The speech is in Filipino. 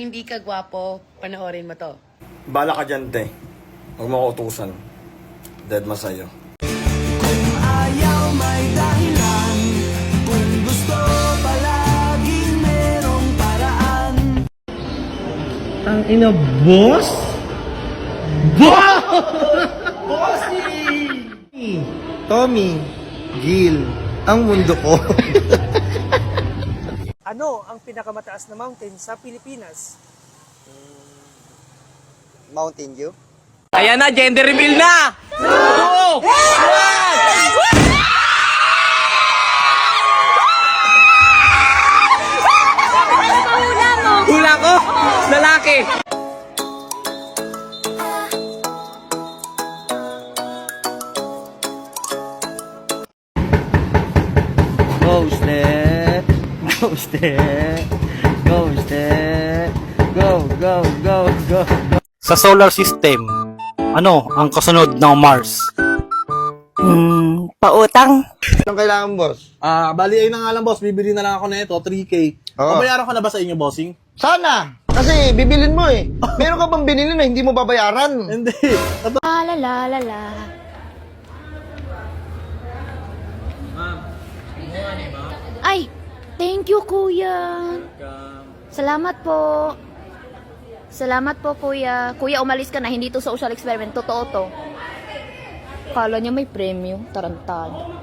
hindi ka gwapo, panoorin mo to. Bala ka dyan, te. Huwag mo ko utusan. Dead ma sa'yo. Ayaw may dahilan. Kung gusto palaging merong paraan. Ang ina, boss? Tommy, Gil, ang mundo ko. Ano ang pinakamataas na mountain sa Pilipinas? Mountain Dew? Ayan na, gender reveal na! 2, 1! Hula ko! Lalaki! Ghosted, ghosted, ghosted, go, go, go, go. Sa solar system, ano ang kasunod ng Mars? Pautang. Anong kailangan, boss? Bali ayun na nga lang boss, bibili na lang ako na ito, 3K. Oo. Pabayaran ko na ba sa inyo, bossing? Sana! Kasi bibilin mo eh. Meron ka bang binili na hindi mo babayaran? Hindi. La la la la la. Ay, thank you kuya. Salamat po. Salamat po kuya. Kuya, umalis ka na. Hindi to social experiment. Totoo to. Kala niya may premium. Tarantado.